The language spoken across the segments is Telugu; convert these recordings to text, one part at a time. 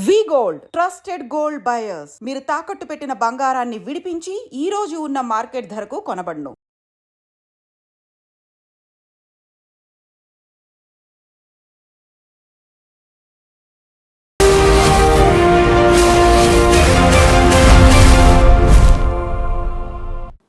వి గోల్డ్ ట్రస్టెడ్ గోల్డ్ బయర్స్. మీరు తాకట్టు పెట్టిన బంగారాన్ని విడిపించి ఈ రోజు ఉన్న మార్కెట్ ధరకు కొనబడును.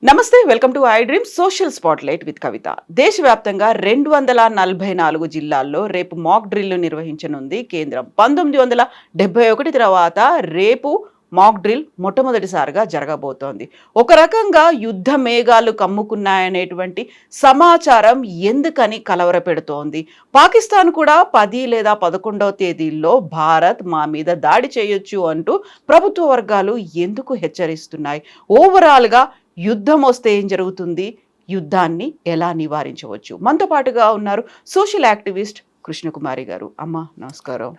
నమస్తే, welcome to iDream social spotlight with Kavitha. దేశవ్యాప్తంగా 244 జిల్లాల్లో రేపు మాక్ డ్రిల్ నిర్వహించనుంది కేంద్రం. 1971 తర్వాత రేపు మాక్ డ్రిల్ మొట్టమొదటిసారిగా జరగబోతోంది. ఒక రకంగా యుద్ధ మేఘాలు కమ్ముకున్నాయనేటువంటి సమాచారం ఎందుకని కలవరపెడుతోంది? పాకిస్తాన్ కూడా 10 లేదా 11వ తేదీల్లో భారత్ మా మీద దాడి చేయొచ్చు అంటూ ప్రభుత్వ వర్గాలు ఎందుకు హెచ్చరిస్తున్నాయి? ఓవరాల్గా యుద్ధం వస్తే ఏం జరుగుతుంది? యుద్ధాన్ని ఎలా నివారించవచ్చు? మనతో పాటుగా ఉన్నారు సోషల్ యాక్టివిస్ట్ కృష్ణకుమారి గారు. అమ్మ నమస్కారం.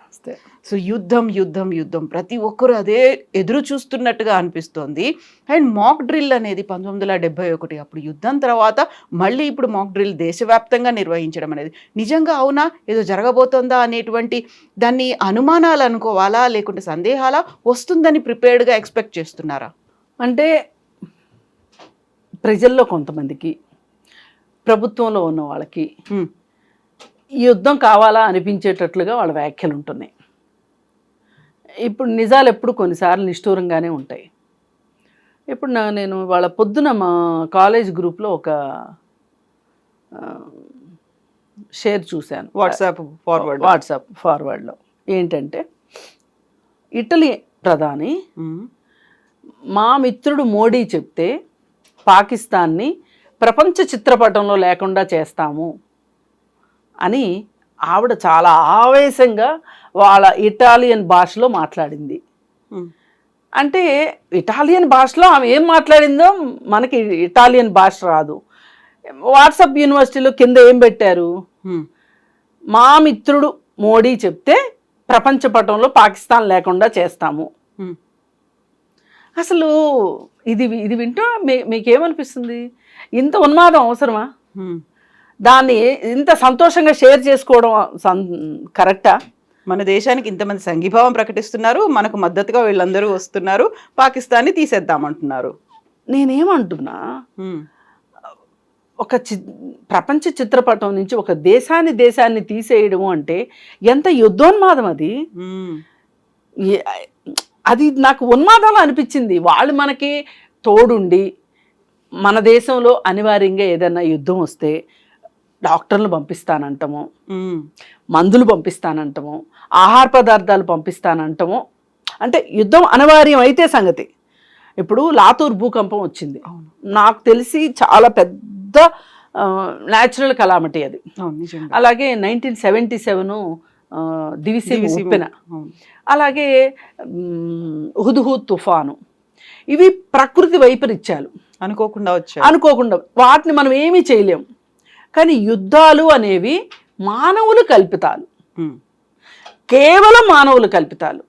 సో యుద్ధం యుద్ధం యుద్ధం ప్రతి ఒక్కరు అదే ఎదురు చూస్తున్నట్టుగా అనిపిస్తోంది. అండ్ మాక్ డ్రిల్ అనేది 1971 అప్పుడు యుద్ధం తర్వాత మళ్ళీ ఇప్పుడు మాక్ డ్రిల్ దేశవ్యాప్తంగా నిర్వహించడం అనేది నిజంగా అవునా, ఏదో జరగబోతోందా అనేటువంటి దాన్ని అనుమానాలు అనుకోవాలా, లేకుంటే సందేహాలా, వస్తుందని ప్రిపేర్డ్గా ఎక్స్పెక్ట్ చేస్తున్నారా? అంటే ప్రజల్లో కొంతమందికి, ప్రభుత్వంలో ఉన్న వాళ్ళకి ఈ యుద్ధం కావాలా అనిపించేటట్లుగా వాళ్ళ వ్యాఖ్యలు ఉంటున్నాయి. ఇప్పుడు నిజాలు ఎప్పుడు కొన్నిసార్లు నిష్ఠూరంగానే ఉంటాయి. ఇప్పుడు నేను వాళ్ళ పొద్దున మా కాలేజ్ గ్రూప్లో ఒక షేర్ చూశాను వాట్సాప్ ఫార్వర్డ్లో. ఏంటంటే ఇటలీ ప్రధాని మా మిత్రుడు మోడీ చెప్తే పాకిస్తాన్ని ప్రపంచ చిత్రపటంలో లేకుండా చేస్తాము అని ఆవిడ చాలా ఆవేశంగా వాళ్ళ ఇటాలియన్ భాషలో మాట్లాడింది. అంటే ఇటాలియన్ భాషలో ఆమె ఏం మాట్లాడిందో మనకి ఇటాలియన్ భాష రాదు. వాట్సాప్ యూనివర్సిటీలో కింద ఏం పెట్టారు, మా మిత్రుడు మోడీ చెప్తే ప్రపంచ పటంలో పాకిస్తాన్ లేకుండా చేస్తాము. అసలు ఇది వింటూ మీకేమనిపిస్తుంది? ఇంత ఉన్మాదం అవసరమా? దాన్ని ఇంత సంతోషంగా షేర్ చేసుకోవడం కరెక్టా? మన దేశానికి ఇంతమంది సంఘీభావం ప్రకటిస్తున్నారు, మనకు మద్దతుగా వీళ్ళందరూ వస్తున్నారు, పాకిస్తాన్ని తీసేద్దామంటున్నారు. నేనేమంటున్నా, ఒక ప్రపంచ చిత్రపటం నుంచి ఒక దేశాన్ని తీసేయడం అంటే ఎంత యుద్ధోన్మాదం అది. అది నాకు ఉన్మాదంలో అనిపించింది. వాళ్ళు మనకి తోడుండి మన దేశంలో అనివార్యంగా ఏదైనా యుద్ధం వస్తే డాక్టర్లు పంపిస్తానంటాము, మందులు పంపిస్తానంటాము, ఆహార పదార్థాలు పంపిస్తానంటాము. అంటే యుద్ధం అనివార్యం అయితే సంగతి. ఇప్పుడు లాతూర్ భూకంపం వచ్చింది, నాకు తెలిసి చాలా పెద్ద న్యాచురల్ కలామిటీ అది. అలాగే 1977 దివిసీమ ఉప్పెన, అలాగే హుద్హుద్ తుఫాను. ఇవి ప్రకృతి వైపరీత్యాలు, అనుకోకుండా వాటిని మనం ఏమీ చేయలేం. కానీ యుద్ధాలు అనేవి మానవులు కల్పితాలు, కేవలం మానవులు కల్పితాలు.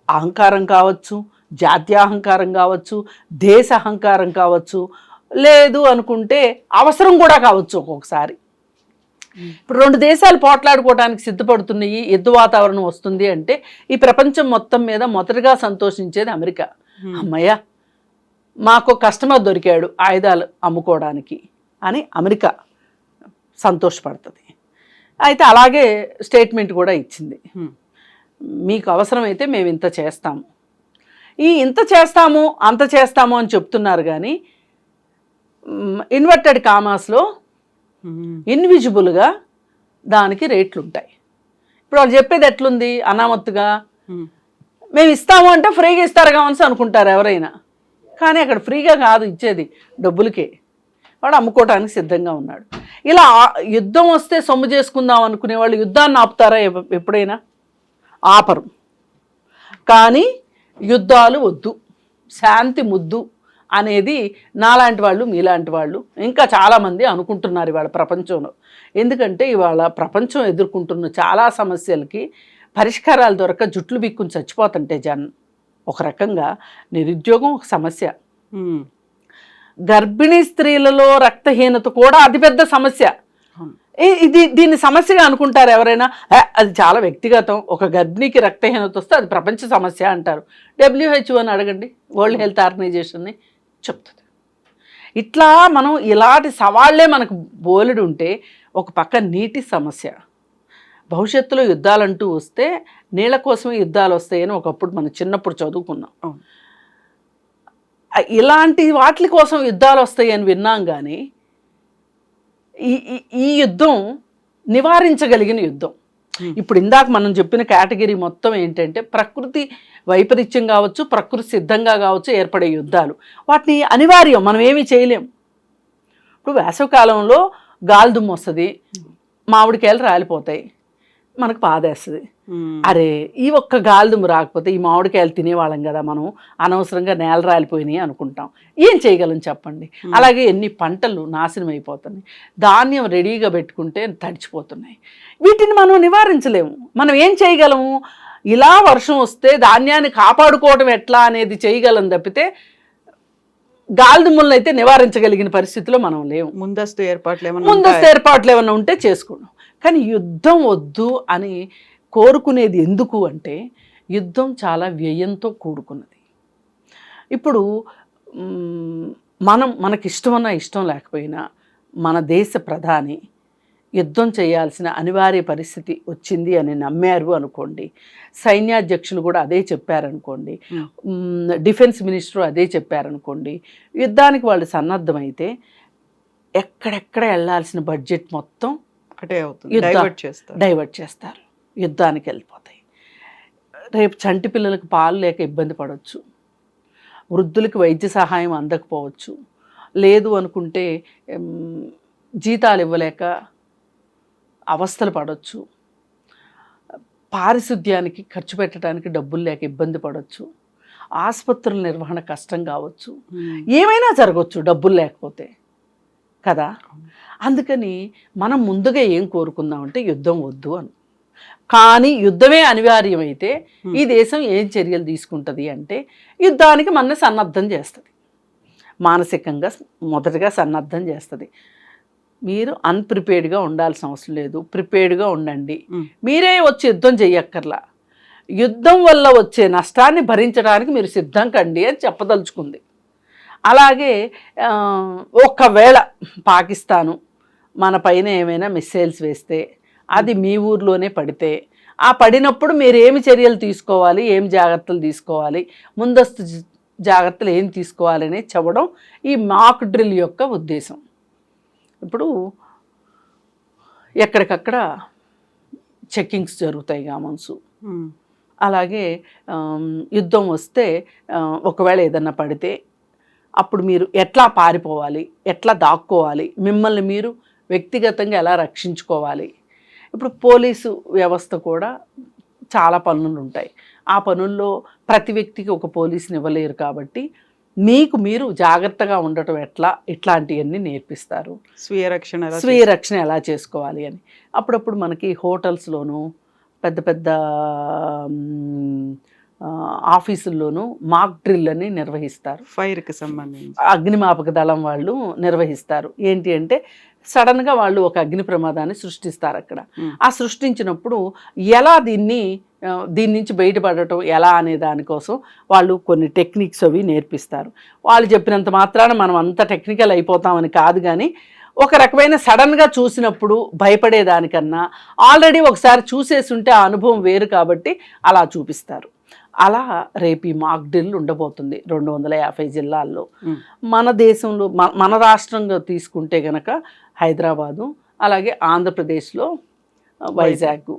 అహంకారం కావచ్చు, జాత్యాహంకారం కావచ్చు, దేశ అహంకారం కావచ్చు, లేదు అనుకుంటే అవసరం కూడా కావచ్చు ఒక్కొక్కసారి. ఇప్పుడు 2 దేశాలు పోట్లాడుకోవడానికి సిద్ధపడుతున్నాయి, యుద్ధ వాతావరణం వస్తుంది అంటే ఈ ప్రపంచం మొత్తం మీద మొదటగా సంతోషించేది అమెరికా. అమ్మయ్య, మాకు కస్టమర్ దొరికాడు ఆయుధాలు అమ్ముకోవడానికి అని అమెరికా సంతోషపడుతుంది. అయితే అలాగే స్టేట్మెంట్ కూడా ఇచ్చింది, మీకు అవసరమైతే మేము ఇంత చేస్తాము. ఈ ఇంత చేస్తాము అంత చేస్తాము అని చెప్తున్నారు, కానీ ఇన్వర్టెడ్ కామాస్లో ఇన్విజిబుల్గా దానికి రేట్లు ఉంటాయి. ఇప్పుడు వాళ్ళు చెప్పేది ఎట్లుంది, అనామత్తుగా మేము ఇస్తాము అంటే ఫ్రీగా ఇస్తారు కావలసి అనుకుంటారు ఎవరైనా. కానీ అక్కడ ఫ్రీగా కాదు ఇచ్చేది, డబ్బులకే. వాడు అమ్ముకోవడానికి సిద్ధంగా ఉన్నాడు. ఇలా యుద్ధం వస్తే సొమ్ము చేసుకుందాం అనుకునే వాళ్ళు యుద్ధాన్ని ఆపుతారా? ఎప్పుడైనా ఆపరు. కానీ యుద్ధాలు వద్దు, శాంతి ముద్దు అనేది నాలాంటి వాళ్ళు, మీలాంటి వాళ్ళు, ఇంకా చాలామంది అనుకుంటున్నారు ఇవాళ ప్రపంచంలో. ఎందుకంటే ఇవాళ ప్రపంచం ఎదుర్కొంటున్న చాలా సమస్యలకి పరిష్కారాలు దొరక జుట్లు బిక్కుని చచ్చిపోతుంటే జనం. ఒక రకంగా నిరుద్యోగం ఒక సమస్య, గర్భిణీ స్త్రీలలో రక్తహీనత కూడా అతిపెద్ద సమస్య. దీన్ని సమస్యగా అనుకుంటారు ఎవరైనా. అది చాలా వ్యక్తిగతం, ఒక గర్భిణీకి రక్తహీనత వస్తే అది ప్రపంచ సమస్య అంటారు. WHO అని అడగండి, వరల్డ్ హెల్త్ ఆర్గనైజేషన్ని, చెప్తుంది. ఇట్లా మనం ఇలాంటి సవాళ్లే మనకు బోలెడు ఉంటే, ఒక పక్క నీటి సమస్య, భవిష్యత్తులో యుద్ధాలంటూ వస్తే నీళ్ళ కోసమే యుద్ధాలు వస్తాయని ఒకప్పుడు మనం చిన్నప్పుడు చదువుకున్నాం. ఇలాంటి వాటి కోసం యుద్ధాలు వస్తాయని విన్నాం, కానీ ఈ యుద్ధం నివారించగలిగిన యుద్ధం. ఇప్పుడు ఇందాక మనం చెప్పిన కేటగిరీ మొత్తం ఏంటంటే ప్రకృతి వైపరీత్యం కావచ్చు, ప్రకృతి సిద్ధంగా కావచ్చు ఏర్పడే యుద్ధాలు. వాటిని అనివార్యం, మనం ఏమీ చేయలేం. ఇప్పుడు వేసవికాలంలో గాలిదుమ్ము వస్తుంది, మామిడికాయలు రాలిపోతాయి, మనకు బాధేస్తుంది. అరే ఈ ఒక్క గాలిదుమ్ము రాకపోతే ఈ మామిడికాయలు తినేవాళ్ళం కదా, మనం అనవసరంగా నేల రాలిపోయినాయి అనుకుంటాం. ఏం చేయగలం చెప్పండి? అలాగే ఎన్ని పంటలు నాశనం అయిపోతున్నాయి, ధాన్యం రెడీగా పెట్టుకుంటే తడిచిపోతున్నాయి. వీటిని మనం నివారించలేము. మనం ఏం చేయగలము? ఇలా వర్షం వస్తే ధాన్యాన్ని కాపాడుకోవడం ఎట్లా అనేది చేయగలం తప్పితే గాలిదుమ్ములను అయితే నివారించగలిగిన పరిస్థితిలో మనం లేవు. ముందస్తు ఏర్పాట్లు ఏమైనా ఉంటే చేసుకున్నాం. కానీ యుద్ధం వద్దు అని కోరుకునేది ఎందుకు అంటే, యుద్ధం చాలా వ్యయంతో కూడుకున్నది. ఇప్పుడు మనకి ఇష్టమన్నా ఇష్టం లేకపోయినా మన దేశ ప్రధాని యుద్ధం చేయాల్సిన అనివార్య పరిస్థితి వచ్చింది అని నమ్మారు అనుకోండి, సైన్యాధ్యక్షులు కూడా అదే చెప్పారనుకోండి, డిఫెన్స్ మినిస్టర్ అదే చెప్పారనుకోండి, యుద్ధానికి వాళ్ళు సన్నద్ధమైతే ఎక్కడెక్కడ వెళ్ళాల్సిన బడ్జెట్ మొత్తం డైవర్ట్ చేస్తారు, యుద్ధానికి వెళ్ళిపోతాయి. రేపు చంటి పిల్లలకు పాలు లేక ఇబ్బంది పడవచ్చు, వృద్ధులకు వైద్య సహాయం అందకపోవచ్చు, లేదు అనుకుంటే జీతాలు ఇవ్వలేక అవస్థలు పడవచ్చు, పారిశుద్ధ్యానికి ఖర్చు పెట్టడానికి డబ్బులు లేక ఇబ్బంది పడవచ్చు, ఆసుపత్రుల నిర్వహణ కష్టం కావచ్చు, ఏమైనా జరగవచ్చు డబ్బులు లేకపోతే కదా. అందుకని మనం ముందుగా ఏం కోరుకుందామంటే యుద్ధం వద్దు అని. కానీ యుద్ధమే అనివార్యమైతే ఈ దేశం ఏం చర్యలు తీసుకుంటుంది అంటే, యుద్ధానికి మన సన్నద్ధం చేస్తుంది, మానసికంగా మొదటగా సన్నద్ధం చేస్తుంది. మీరు అన్ప్రిపేర్డ్గా ఉండాల్సిన అవసరం లేదు, ప్రిపేర్డ్గా ఉండండి. మీరే వచ్చి యుద్ధం చెయ్యక్కర్లా, యుద్ధం వల్ల వచ్చే నష్టాన్ని భరించడానికి మీరు సిద్ధం కండి అని చెప్పదలుచుకుంది. అలాగే ఒకవేళ పాకిస్తాను మన పైన ఏమైనా మిస్సైల్స్ వేస్తే, అది మీ ఊర్లోనే పడితే, ఆ పడినప్పుడు మీరు ఏమి చర్యలు తీసుకోవాలి, ఏం జాగ్రత్తలు తీసుకోవాలి, ముందస్తు జాగ్రత్తలు ఏం తీసుకోవాలి అనేది చెప్పడం ఈ మాక్ డ్రిల్ యొక్క ఉద్దేశం. ఇప్పుడు ఎక్కడికక్కడ చెక్కింగ్స్ జరుగుతాయి గామన్సు. అలాగే యుద్ధం వస్తే ఒకవేళ ఏదన్నా పడితే అప్పుడు మీరు ఎట్లా పారిపోవాలి, ఎట్లా దాక్కోవాలి, మిమ్మల్ని మీరు వ్యక్తిగతంగా ఎలా రక్షించుకోవాలి. ఇప్పుడు పోలీసు వ్యవస్థ కూడా చాలా పనులు ఉంటాయి. ఆ పనుల్లో ప్రతి వ్యక్తికి ఒక పోలీసుని ఇవ్వలేరు కాబట్టి మీకు మీరు జాగ్రత్తగా ఉండటం ఎట్లా, ఇట్లాంటివన్నీ నేర్పిస్తారు. స్వీయ రక్షణ ఎలా చేసుకోవాలి అని. అప్పుడప్పుడు మనకి హోటల్స్లోనూ పెద్ద పెద్ద ఆఫీసుల్లోనూ మాక్ డ్రిల్ అని నిర్వహిస్తారు. ఫైర్కి సంబంధించి అగ్నిమాపక దళం వాళ్ళు నిర్వహిస్తారు. ఏంటి అంటే సడన్గా వాళ్ళు ఒక అగ్ని ప్రమాదాన్ని సృష్టిస్తారు అక్కడ. ఆ సృష్టించినప్పుడు ఎలా దీని నుంచి బయటపడటం ఎలా అనే దానికోసం వాళ్ళు కొన్ని టెక్నిక్స్ అవి నేర్పిస్తారు. వాళ్ళు చెప్పినంత మాత్రాన మనం అంత టెక్నికల్ అయిపోతామని కాదు, కానీ ఒక రకమైన సడన్గా చూసినప్పుడు భయపడేదానికన్నా ఆల్రెడీ ఒకసారి చూసేసి ఉంటే ఆ అనుభవం వేరు కాబట్టి అలా చూపిస్తారు. అలా రేపు ఈ మాక్ డ్రిల్ ఉండబోతుంది 250 జిల్లాల్లో. మన దేశంలో మన రాష్ట్రంగా తీసుకుంటే గనక హైదరాబాదు, అలాగే ఆంధ్రప్రదేశ్లో వైజాగ్,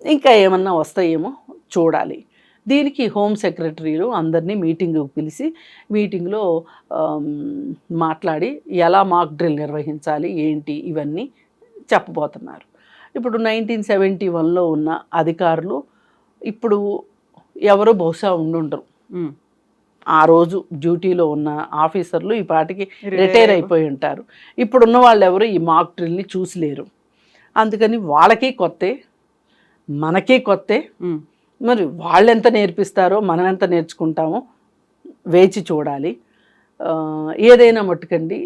ఇంకా ఏమన్నా వస్తాయేమో చూడాలి. దీనికి హోమ్ సెక్రటరీలు అందరినీ మీటింగ్ పిలిచి మీటింగ్లో మాట్లాడి ఎలా మాక్ డ్రిల్ నిర్వహించాలి ఏంటి ఇవన్నీ చెప్పబోతున్నారు. ఇప్పుడు 1971లో ఉన్న అధికారులు ఇప్పుడు ఎవరో బహుశా ఉండుండరు. ఆ రోజు డ్యూటీలో ఉన్న ఆఫీసర్లు ఈ పాటికి రిటైర్ అయిపోయి ఉంటారు. ఇప్పుడున్న వాళ్ళు ఎవరు ఈ మాక్ డ్రిల్ని చూసిలేరు. అందుకని వాళ్ళకి కొత్తే, మనకి కొత్తే. మరి వాళ్ళు ఎంత నేర్పిస్తారో మనం ఎంత నేర్చుకుంటామో వేచి చూడాలి. ఏదైనా మట్టుకండి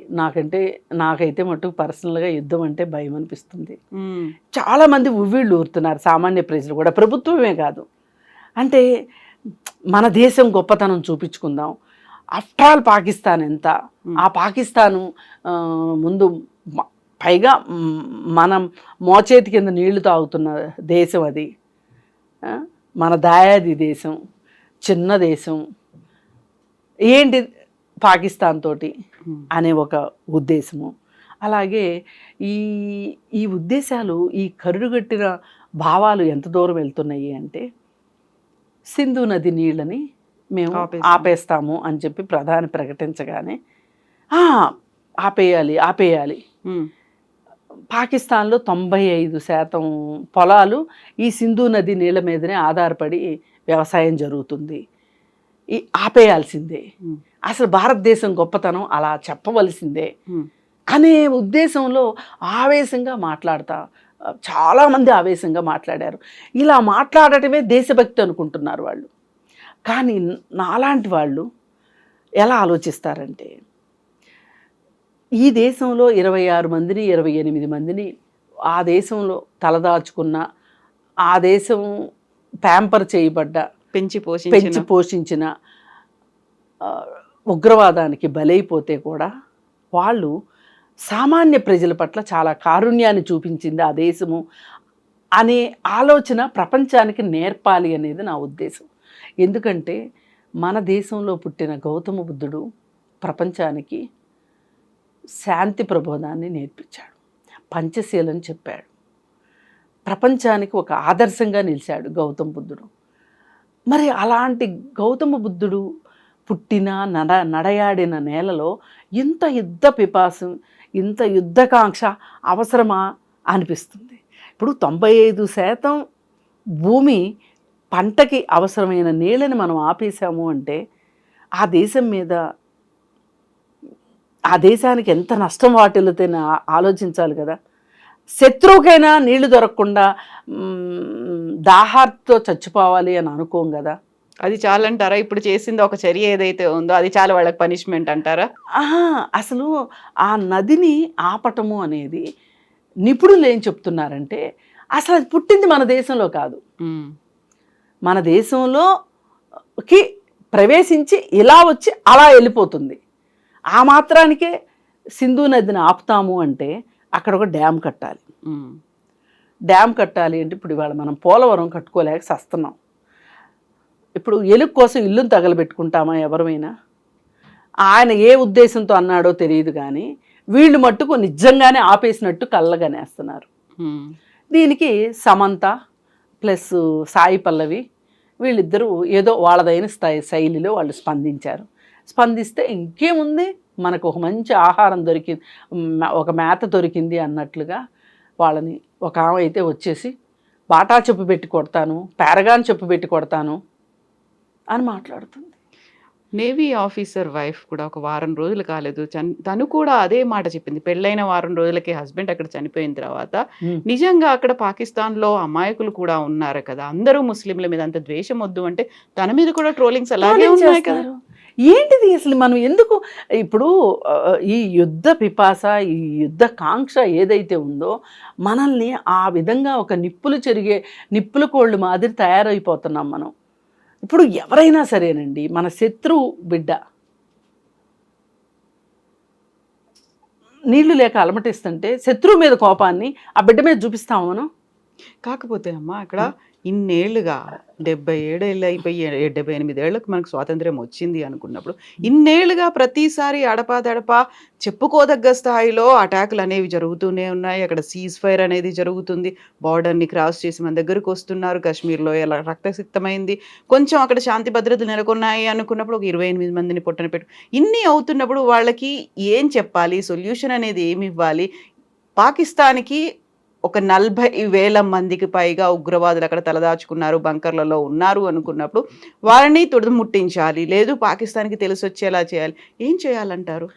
నాకైతే మట్టుకు పర్సనల్గా యుద్ధం అంటే భయం అనిపిస్తుంది. చాలామంది ఉవ్విళ్ళు ఊరుతున్నారు సామాన్య ప్రజలు కూడా, ప్రభుత్వమే కాదు. అంటే మన దేశం గొప్పతనం చూపించుకుందాం. ఆఫ్టర్ ఆల్ పాకిస్తాన్ ఎంత, ఆ పాకిస్తాను ముందు పైగా మనం మోచేతి కింద నీళ్లు తాగుతున్న దేశం అది. మన దాయాది దేశం, చిన్న దేశం, ఏంటి పాకిస్తాన్ తోటి అనే ఒక ఉద్దేశము. అలాగే ఈ ఈ ఉద్దేశాలు, ఈ కరుడుగట్టిన భావాలు ఎంత దూరం వెళ్తున్నాయి అంటే, సింధు నది నీళ్ళని మేము ఆపేస్తాము అని చెప్పి ప్రధాని ప్రకటించగానే ఆపేయాలి. పాకిస్తాన్లో 95% పొలాలు ఈ సింధు నది నీళ్ళ మీదనే ఆధారపడి వ్యవసాయం జరుగుతుంది. ఆపేయాల్సిందే, అసలు భారతదేశం గొప్పతనం అలా చెప్పవలసిందే అనే ఉద్దేశంలో ఆవేశంగా చాలామంది ఆవేశంగా మాట్లాడారు. ఇలా మాట్లాడటమే దేశభక్తి అనుకుంటున్నారు వాళ్ళు. కానీ నాలాంటి వాళ్ళు ఎలా ఆలోచిస్తారంటే, ఈ దేశంలో 26 మందిని 28 మందిని ఆ దేశంలో తలదాచుకున్న, ఆ దేశం ప్యాంపర్ చేయబడ్డ, పెంచి పోషించిన ఉగ్రవాదానికి బలైపోతే కూడా వాళ్ళు సామాన్య ప్రజల పట్ల చాలా కారుణ్యాన్ని చూపించింది ఆ దేశము అనే ఆలోచన ప్రపంచానికి నేర్పాలి అనేది నా ఉద్దేశం. ఎందుకంటే మన దేశంలో పుట్టిన గౌతమ బుద్ధుడు ప్రపంచానికి శాంతి ప్రబోధాన్ని నేర్పించాడు, పంచశీలని చెప్పాడు, ప్రపంచానికి ఒక ఆదర్శంగా నిలిచాడు గౌతమ బుద్ధుడు. మరి అలాంటి గౌతమ బుద్ధుడు పుట్టిన నడయాడిన నేలలో ఇంత యుద్ధ పిపాసు, ఇంత యుద్ధకాంక్ష అవసరమా అనిపిస్తుంది. ఇప్పుడు 95% భూమి పంటకి అవసరమైన నీళ్ళని మనం ఆపేసాము అంటే ఆ దేశం మీద, ఆ దేశానికి ఎంత నష్టం వాటిల్లుతేనే ఆలోచించాలి కదా. శత్రువుకైనా నీళ్లు దొరకకుండా దాహార్తో చచ్చిపోవాలి అని అనుకోం కదా. అది చాలంటారా? ఇప్పుడు చేసింది ఒక చర్య ఏదైతే ఉందో అది చాలా వాళ్ళకి పనిష్మెంట్ అంటారా? అసలు ఆ నదిని ఆపటము అనేది నిపుణులు ఏం చెప్తున్నారంటే, అసలు అది పుట్టింది మన దేశంలో కాదు, మన దేశంలోకి ప్రవేశించి ఇలా వచ్చి అలా వెళ్ళిపోతుంది. ఆ మాత్రానికే సింధు నదిని ఆపుతాము అంటే అక్కడ ఒక డ్యామ్ కట్టాలి. డ్యామ్ కట్టాలి అంటే ఇప్పుడు ఇవాళ మనం పోలవరం కట్టుకోలేక సస్తున్నాం. ఇప్పుడు ఎలుగు కోసం ఇల్లును తగలబెట్టుకుంటామా ఎవరమైనా? ఆయన ఏ ఉద్దేశంతో అన్నాడో తెలియదు, కానీ వీళ్ళు మట్టుకు నిజంగానే ఆపేసినట్టు కళ్ళగనేస్తున్నారు. దీనికి సమంత ప్లస్ సాయి పల్లవి వీళ్ళిద్దరూ ఏదో వాళ్ళదైన శైలిలో వాళ్ళు స్పందిస్తే ఇంకేముంది, మనకు ఒక మంచి ఆహారం దొరికింది, ఒక మేత దొరికింది అన్నట్లుగా వాళ్ళని, ఒక ఆమె అయితే వచ్చేసి బాటా చెప్పు పెట్టి కొడతాను, పారగాన్ చెప్పు పెట్టి కొడతాను అని మాట్లాడుతుంది. నేవీ ఆఫీసర్ వైఫ్ కూడా ఒక వారం రోజులు కాలేదు, తను కూడా అదే మాట చెప్పింది. పెళ్ళైన వారం రోజులకే హస్బెండ్ అక్కడ చనిపోయిన తర్వాత నిజంగా అక్కడ పాకిస్తాన్లో అమాయకులు కూడా ఉన్నారు కదా, అందరూ ముస్లింల మీద అంత ద్వేషం వద్దు అంటే తన మీద కూడా ట్రోలింగ్స్ అలాగే ఉన్నాయి కదా. ఏంటిది అసలు? మనం ఎందుకు ఇప్పుడు ఈ యుద్ధ పిపాస, ఈ యుద్ధ కాంక్ష ఏదైతే ఉందో మనల్ని ఆ విధంగా ఒక నిప్పుల కోళ్ళు మాదిరి తయారైపోతున్నాం మనం. ఇప్పుడు ఎవరైనా సరేనండి, మన శత్రువు బిడ్డ నీళ్లు లేక అలమటిస్తుంటే శత్రువు మీద కోపాన్ని ఆ బిడ్డ మీద చూపిస్తాము మనం. కాకపోతే అమ్మా అక్కడ ఇన్నేళ్లుగా 77 ఏళ్ళు అయిపోయి 78 ఏళ్ళకు మనకు స్వాతంత్ర్యం వచ్చింది అనుకున్నప్పుడు ఇన్నేళ్లుగా ప్రతిసారి అడపాదడపా చెప్పుకోదగ్గ స్థాయిలో అటాకులు అనేవి జరుగుతూనే ఉన్నాయి. అక్కడ సీజ్ ఫైర్ అనేది జరుగుతుంది, బార్డర్ని క్రాస్ చేసి మన దగ్గరకు వస్తున్నారు, కాశ్మీర్లో ఎలా రక్తసిక్తమైంది, కొంచెం అక్కడ శాంతి భద్రతలు నెలకొన్నాయి అనుకున్నప్పుడు ఒక 28 మందిని పొట్టన పెట్టు, ఇన్ని అవుతున్నప్పుడు వాళ్ళకి ఏం చెప్పాలి, సొల్యూషన్ అనేది ఏమి ఇవ్వాలి? పాకిస్తాన్కి ఒక 40,000 మందికి పైగా ఉగ్రవాదులు అక్కడ తలదాచుకున్నారు, బంకర్లలో ఉన్నారు అనుకున్నప్పుడు వారిని తుడుముట్టించాలి, లేదు పాకిస్తాన్కి తెలిసి వచ్చేలా చేయాలి. ఏం చేయాలంటారు?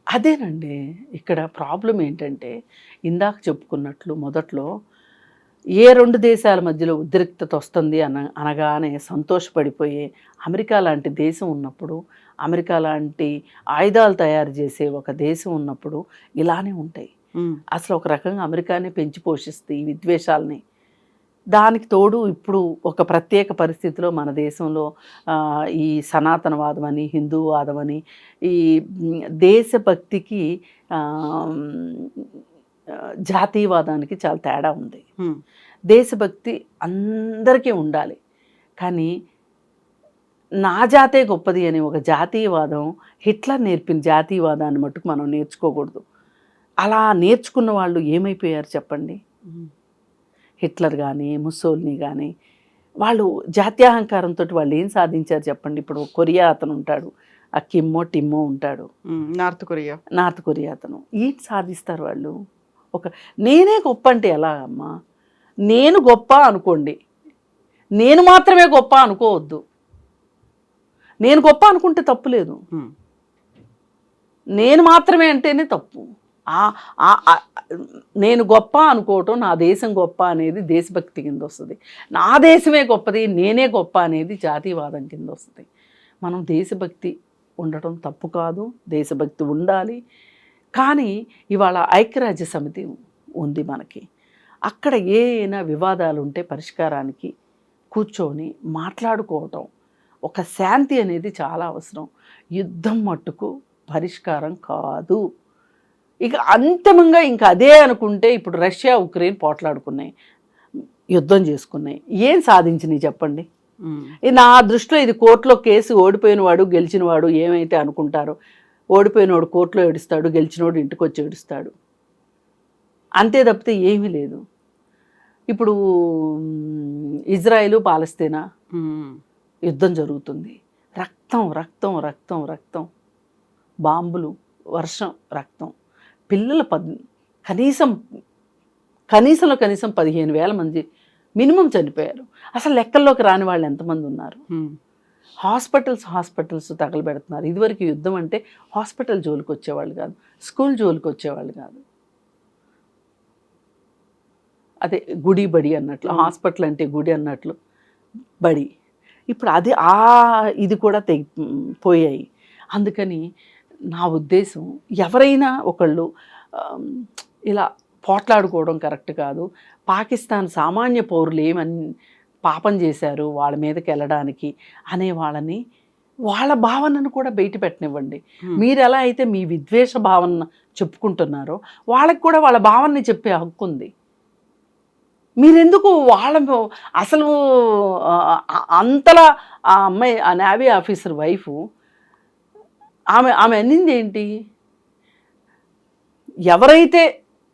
అదేనండి ఇక్కడ ప్రాబ్లం ఏంటంటే, ఇందాక చెప్పుకున్నట్లు మొదట్లో ఏ 2 దేశాల మధ్యలో ఉద్రిక్తత వస్తుంది అనగానే సంతోషపడిపోయే అమెరికా లాంటి దేశం ఉన్నప్పుడు అమెరికా లాంటి ఆయుధాలు తయారు చేసే ఒక దేశం ఉన్నప్పుడు ఇలానే ఉంటాయి. అసలు ఒక రకంగా అమెరికానే పెంచి పోషిస్తే ఈ విద్వేషాలని. దానికి తోడు ఇప్పుడు ఒక ప్రత్యేక పరిస్థితిలో మన దేశంలో ఈ సనాతనవాదం అని, హిందూవాదం అని, ఈ దేశభక్తికి జాతీయవాదానికి చాలా తేడా ఉంది. దేశభక్తి అందరికీ ఉండాలి, కానీ నా జాతే గొప్పది అని ఒక జాతీయవాదం, హిట్లర్ నేర్పిన జాతీయవాదాన్ని మట్టుకు మనం నేర్చుకోకూడదు. అలా నేర్చుకున్న వాళ్ళు ఏమైపోయారు చెప్పండి? హిట్లర్ కానీ, ముస్సోలినీ కానీ, వాళ్ళు జాత్యాహంకారంతో వాళ్ళు ఏం సాధించారు చెప్పండి? ఇప్పుడు కొరియా అతను ఉంటాడు, ఆ కిమ్మో టిమ్మో ఉంటాడు, నార్త్ కొరియా అతను. ఏం సాధిస్తారు వాళ్ళు? నేనే గొప్ప అంటే ఎలా అమ్మా? నేను గొప్ప అనుకోండి, నేను మాత్రమే గొప్ప అనుకోవద్దు. నేను గొప్ప అనుకుంటే తప్పు లేదు, నేను మాత్రమే అంటేనే తప్పు. నేను గొప్ప అనుకోవటం, నా దేశం గొప్ప అనేది దేశభక్తి కింద వస్తుంది. నా దేశమే గొప్పది, నేనే గొప్ప అనేది జాతీయవాదం కింద వస్తుంది. మనం దేశభక్తి ఉండటం తప్పు కాదు, దేశభక్తి ఉండాలి. కానీ ఇవాళ ఐక్యరాజ్య సమితి ఉంది మనకి. అక్కడ ఏమైనా వివాదాలు ఉంటే పరిష్కారానికి కూర్చొని మాట్లాడుకోవటం, ఒక శాంతి అనేది చాలా అవసరం. యుద్ధం మట్టుకు పరిష్కారం కాదు. ఇక అంతిమంగా ఇంకా అదే అనుకుంటే, ఇప్పుడు రష్యా ఉక్రెయిన్ పోట్లాడుకున్నాయి, యుద్ధం చేసుకున్నాయి, ఏం సాధించినాయి చెప్పండి? నా దృష్టిలో ఇది కోర్టులో కేసు, ఓడిపోయినవాడు గెలిచినవాడు ఏమైతే అనుకుంటారో, ఓడిపోయినవాడు కోర్టులో ఏడుస్తాడు, గెలిచినవాడు ఇంటికి వచ్చి ఏడుస్తాడు, అంతే తప్పితే ఏమీ లేదు. ఇప్పుడు ఇజ్రాయిల్ పాలస్తీనా యుద్ధం జరుగుతుంది, రక్తం రక్తం రక్తం రక్తం, బాంబులు వర్షం, రక్తం. పిల్లలు కనీసం 15,000 మంది మినిమం చనిపోయారు. అసలు లెక్కల్లోకి రాని వాళ్ళు ఎంతమంది ఉన్నారు? హాస్పిటల్స్ తగలబెడుతున్నారు. ఇదివరకు యుద్ధం అంటే హాస్పిటల్ జోలికి వచ్చేవాళ్ళు కాదు, స్కూల్ జోలికి వచ్చేవాళ్ళు కాదు. అదే గుడి బడి అన్నట్లు, హాస్పిటల్ అంటే గుడి అన్నట్లు బడి. ఇప్పుడు అది ఇది కూడా పోయాయి. అందుకని నా ఉద్దేశం, ఎవరైనా ఒకళ్ళు ఇలా పోట్లాడుకోవడం కరెక్ట్ కాదు. పాకిస్తాన్ సామాన్య పౌరులు ఏమని పాపం చేశారు వాళ్ళ మీదకి వెళ్ళడానికి అనే వాళ్ళ భావనను కూడా బయట పెట్టనివ్వండి. మీరు ఎలా అయితే మీ విద్వేష భావన చెప్పుకుంటున్నారో, వాళ్ళకి కూడా వాళ్ళ భావనని చెప్పే హక్కు ఉంది. మీరెందుకు అసలు అంతలా ఆ అమ్మాయి, ఆ నేవీ ఆఫీసర్ వైఫ్, ఆమె అన్నింది ఏంటి? ఎవరైతే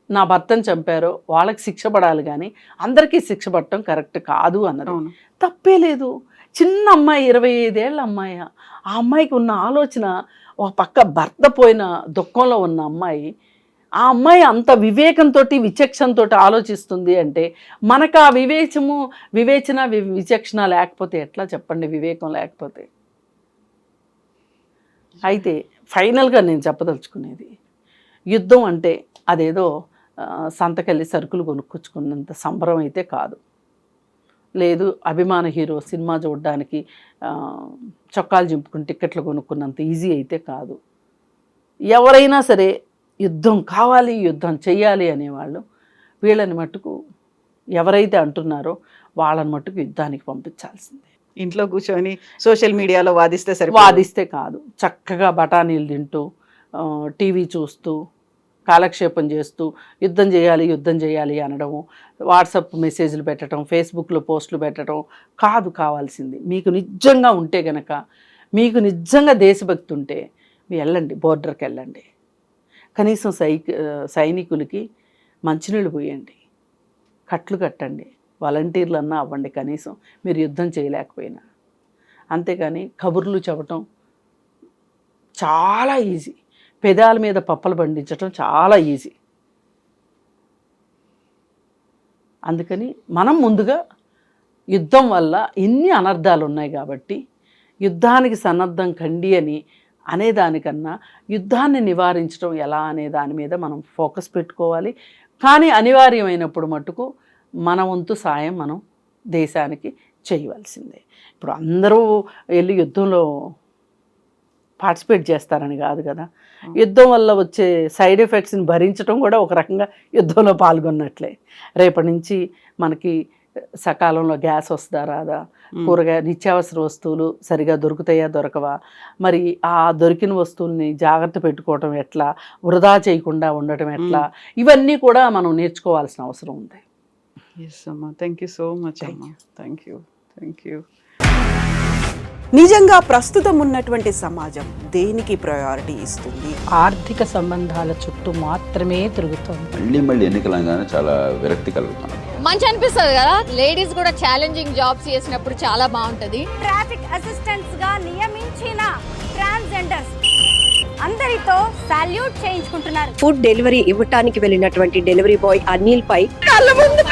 నా భర్తను చంపారో వాళ్ళకి శిక్ష పడాలి, కానీ అందరికీ శిక్ష పడటం కరెక్ట్ కాదు అన్నది. తప్పే లేదు. చిన్న అమ్మాయి, 25 ఏళ్ళ అమ్మాయి. ఆ అమ్మాయికి ఉన్న ఆలోచన, ఒక పక్క భర్త పోయిన దుఃఖంలో ఉన్న అమ్మాయి, ఆ అమ్మాయి అంత వివేకంతో, విచక్షణతో ఆలోచిస్తుంది అంటే, మనకు ఆ వివేచన విచక్షణ లేకపోతే ఎట్లా చెప్పండి? వివేకం లేకపోతే. అయితే ఫైనల్గా నేను చెప్పదలుచుకునేది, యుద్ధం అంటే అదేదో సంతకెళ్ళి సరుకులు కొనుక్కొచ్చుకున్నంత సంబరం అయితే కాదు. లేదు అభిమాన హీరో సినిమా చూడడానికి చొక్కాలు చింపుకుని టిక్కెట్లు కొనుక్కున్నంత ఈజీ అయితే కాదు. ఎవరైనా సరే యుద్ధం కావాలి, యుద్ధం చెయ్యాలి అనేవాళ్ళు వీళ్ళని మట్టుకు, ఎవరైతే అంటున్నారో వాళ్ళని మట్టుకు యుద్ధానికి పంపించాల్సిందే. ఇంట్లో కూర్చొని సోషల్ మీడియాలో వాదిస్తే కాదు. చక్కగా బఠానీలు తింటూ, టీవీ చూస్తూ, కాలక్షేపం చేస్తూ యుద్ధం చేయాలి అనడము, వాట్సాప్ మెసేజ్లు పెట్టడం, ఫేస్బుక్లో పోస్టులు పెట్టడం కాదు కావాల్సింది. మీకు నిజంగా ఉంటే గనక, మీకు నిజంగా దేశభక్తి ఉంటే వెళ్ళండి, బోర్డర్కి వెళ్ళండి. కనీసం సైనికులకి మంచినీళ్ళు పోయండి, కట్లు కట్టండి, వాలంటీర్లు అన్నా అవ్వండి కనీసం, మీరు యుద్ధం చేయలేకపోయినా. అంతేగాని కబుర్లు చెప్పటం చాలా ఈజీ, పెదాల మీద పప్పలు పండించటం చాలా ఈజీ. అందుకని మనం ముందుగా యుద్ధం వల్ల ఇన్ని అనర్థాలు ఉన్నాయి కాబట్టి, యుద్ధానికి సన్నద్ధం కండి అనేదానికన్నా యుద్ధాన్ని నివారించడం ఎలా అనే దాని మీద మనం ఫోకస్ పెట్టుకోవాలి. కానీ అనివార్యమైనప్పుడు మట్టుకు మన వంతు సాయం మనం దేశానికి చేయవలసిందే. ఇప్పుడు అందరూ వెళ్ళి యుద్ధంలో పార్టిసిపేట్ చేస్తారని కాదు కదా. యుద్ధం వల్ల వచ్చే సైడ్ ఎఫెక్ట్స్ని భరించడం కూడా ఒక రకంగా యుద్ధంలో పాల్గొన్నట్లే. రేపటి నుంచి మనకి సకాలంలో గ్యాస్ వస్తుందా రాదా, కూరగాయ నిత్యావసర వస్తువులు సరిగా దొరుకుతాయా దొరకవా, మరి ఆ దొరికిన వస్తువుల్ని జాగ్రత్త పెట్టుకోవటం ఎట్లా, వృధా చేయకుండా ఉండటం ఎట్లా, ఇవన్నీ కూడా మనం నేర్చుకోవాల్సిన అవసరం ఉంది. ఎస్ అమ్మా, థ్యాంక్ యూ సో మచ్ అమ్మా. Thank you, thank you. నిజంగా ప్రస్తుతం ఉన్నటువంటి సమాజం దేనికి ప్రయారిటీ ఇస్తుంది? ఆర్థిక సంబంధాల చుట్టూ మాత్రమే తిరుగుతోంది. మళ్ళీ ఎన్నికలంగానే చాలా విరక్తి కలుగుతున్నాం. మంచి అనిపిస్తుంది కదా, లేడీస్ కూడా ఛాలెంజింగ్ జాబ్స్ చేసినప్పుడు చాలా బాగుంటది. ట్రాఫిక్ అసిస్టెంట్స్ గా నియమించిన ట్రాన్స్జెండర్స్ అందరితో సాల్యూట్ చేయించుకుంటున్నారు. ఫుడ్ డెలివరీ ఇవ్వటానికి వెళ్ళినటువంటి డెలివరీ బాయ్ అనిల్ పై కళ్ళ ముందు